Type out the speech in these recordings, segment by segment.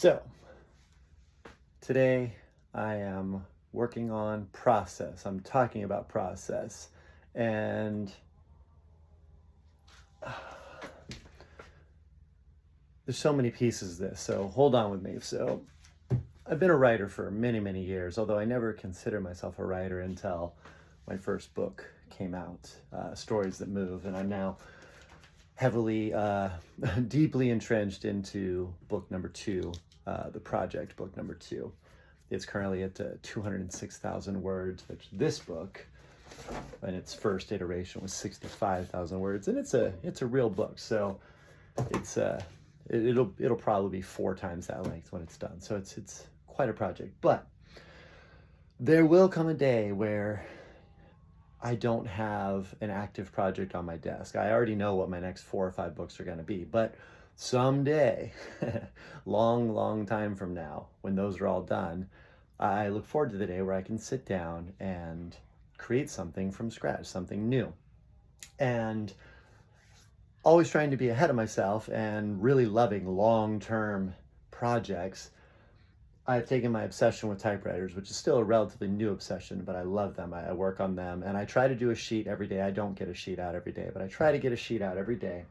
So today I am working on process. I'm talking about process. And there's so many pieces to this, so hold on with me. So I've been a writer for many, many years, although I never considered myself a writer until my first book came out, Stories That Move, and I'm now heavily, deeply entrenched into book number two, the project book number two. It's currently at 206,000 words, which this book, in its first iteration, was 65,000 words, and it's a real book. So it'll probably be 4 times that length when it's done. So it's quite a project. But there will come a day where I don't have an active project on my desk. I already know what my next 4 or 5 books are going to be, but someday, long time from now, when those are all done, I look forward to the day where I can sit down and create something from scratch, something new. And always trying to be ahead of myself and really loving long-term projects, I've taken my obsession with typewriters, which is still a relatively new obsession, but I love them. I work on them, and I try to do a sheet every day. I don't get a sheet out every day, but I try to get a sheet out every day.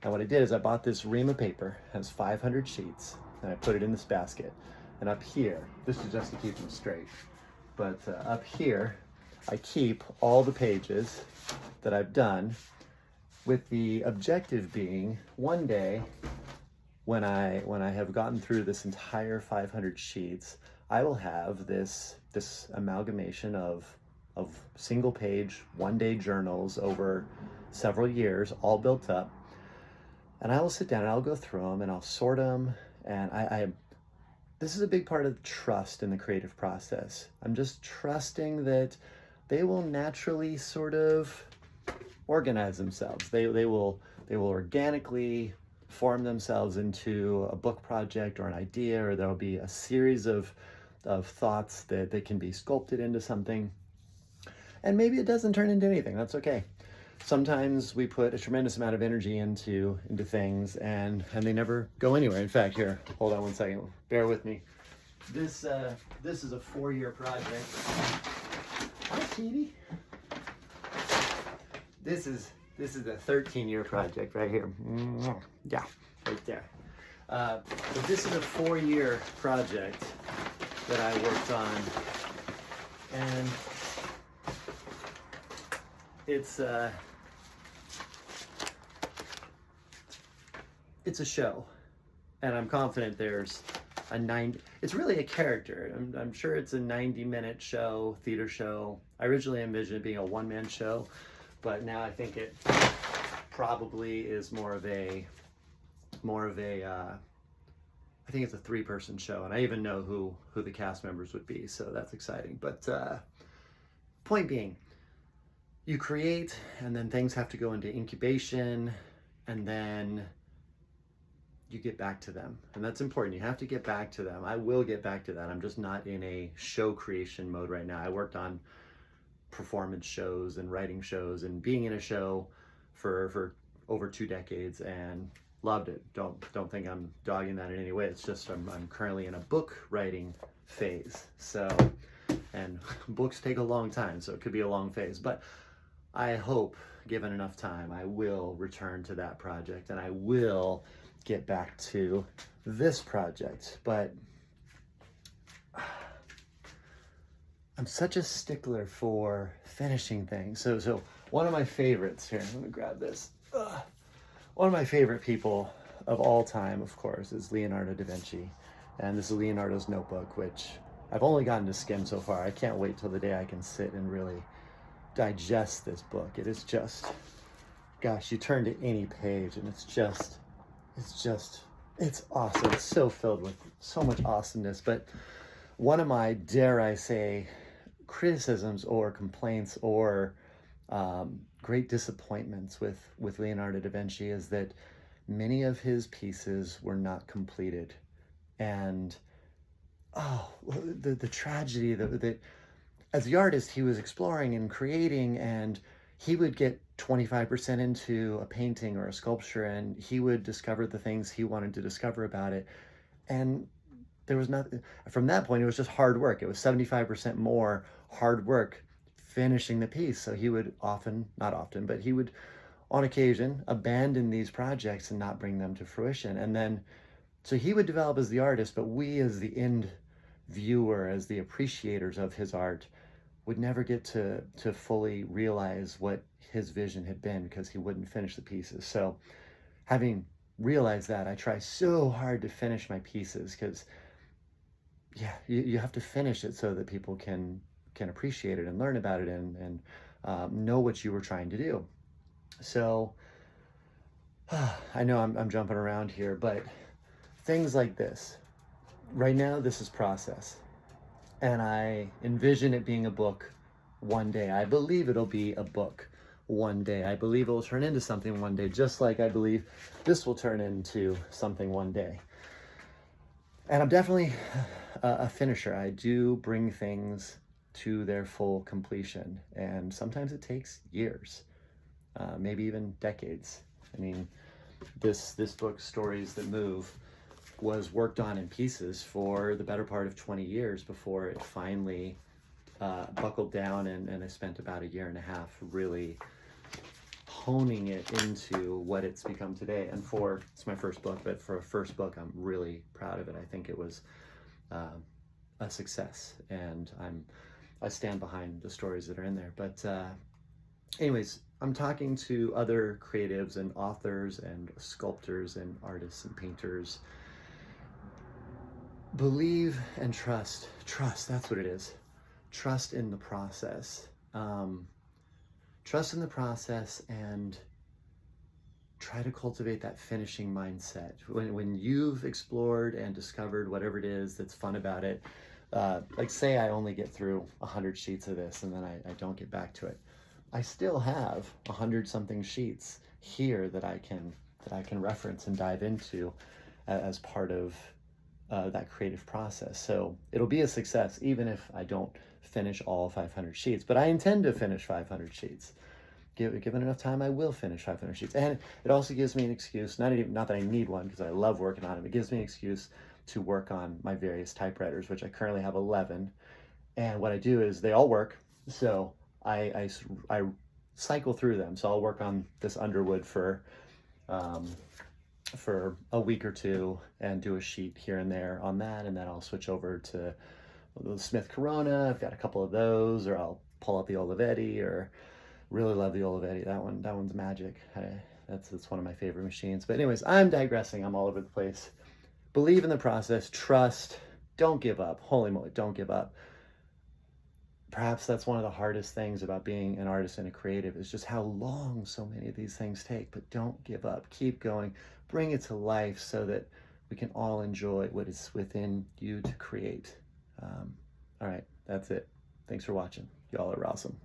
And what I did is I bought this ream of paper, it has 500 sheets, and I put it in this basket. And up here, this is just to keep them straight, but up here, I keep all the pages that I've done, with the objective being one day, when I have gotten through this entire 500 sheets, I will have this amalgamation of single page, one day journals over several years, all built up. And I will sit down and I'll go through them and I'll sort them. And this is a big part of trust in the creative process. I'm just trusting that they will naturally sort of organize themselves. They will organically form themselves into a book project or an idea, or there'll be a series of thoughts that they can be sculpted into something. And maybe it doesn't turn into anything. That's okay. Sometimes we put a tremendous amount of energy into things and they never go anywhere. In fact, here, hold on one second. Bear with me. This is a 4-year project. Hi, Katie. This is a 13-year project right here. Yeah, right there. But this is a 4-year project that I worked on, and it's a show, and I'm confident there's it's really a character. I'm sure it's a 90-minute show, theater show. I originally envisioned it being a one-man show, but now I think it probably is more of a I think it's a 3-person show, and I even know who the cast members would be, so that's exciting. But point being, you create, and then things have to go into incubation, and then you get back to them. And that's important. You have to get back to them. I will get back to that. I'm just not in a show creation mode right now. I worked on performance shows and writing shows and being in a show for over 2 decades and loved it. Don't think I'm dogging that in any way. It's just I'm currently in a book writing phase. So, and books take a long time, so it could be a long phase, but I hope, given enough time, I will return to that project and I will get back to this project. But I'm such a stickler for finishing things. So one of my favorites here, let me grab this. One of my favorite people of all time, of course, is Leonardo da Vinci. And this is Leonardo's Notebook, which I've only gotten to skim so far. I can't wait till the day I can sit and really digest this book. It is just, gosh, you turn to any page and it's awesome. It's so filled with so much awesomeness. But one of my, dare I say, criticisms or complaints or great disappointments with Leonardo da Vinci is that many of his pieces were not completed. And the tragedy that as the artist he was exploring and creating, and he would get 25% into a painting or a sculpture and he would discover the things he wanted to discover about it, and there was nothing. From that point, it was just hard work. It was 75% more hard work finishing the piece. So he would often, not often, but he would on occasion abandon these projects and not bring them to fruition. And then, so he would develop as the artist, but we as the end viewer, as the appreciators of his art, would never get to fully realize what his vision had been because he wouldn't finish the pieces. So having realized that, I try so hard to finish my pieces because yeah, you have to finish it so that people can appreciate it and learn about it and know what you were trying to do. So I know I'm jumping around here, but things like this. Right now, this is process. And I envision it being a book one day. I believe it'll be a book one day. I believe it will turn into something one day, just like I believe this will turn into something one day. And I'm definitely a finisher. I do bring things to their full completion. And sometimes it takes years, maybe even decades. I mean, this book, Stories That Move, was worked on in pieces for the better part of 20 years before it finally buckled down, and I spent about 1.5 years really honing it into what it's become today. And it's my first book, but for a first book, I'm really proud of it. I think it was a success, and I stand behind the stories that are in there. But anyways, I'm talking to other creatives and authors and sculptors and artists and painters. Believe and trust. Trust, that's what it is. Trust in the process. Trust in the process and try to cultivate that finishing mindset. When you've explored and discovered whatever it is that's fun about it, like say I only get through 100 sheets of this and then I don't get back to it. I still have 100-something sheets here that I can reference and dive into as part of that creative process. So it'll be a success even if I don't finish all 500 sheets, but I intend to finish 500 sheets. Given enough time, I will finish 500 sheets. And it also gives me an excuse, not that I need one because I love working on it, it gives me an excuse to work on my various typewriters, which I currently have 11. And what I do is they all work. So I cycle through them. So I'll work on this Underwood for a week or two and do a sheet here and there on that, and then I'll switch over to the Smith Corona. I've got a couple of those, or I'll pull out the Olivetti, or really love the Olivetti. That one's magic. That's one of my favorite machines. But anyways, I'm digressing. I'm all over the place. Believe in the process. Trust. Don't give up. Holy moly, don't give up. Perhaps that's one of the hardest things about being an artist and a creative is just how long so many of these things take. But don't give up. Keep going. Bring it to life so that we can all enjoy what is within you to create. All right, that's it. Thanks for watching. Y'all are awesome.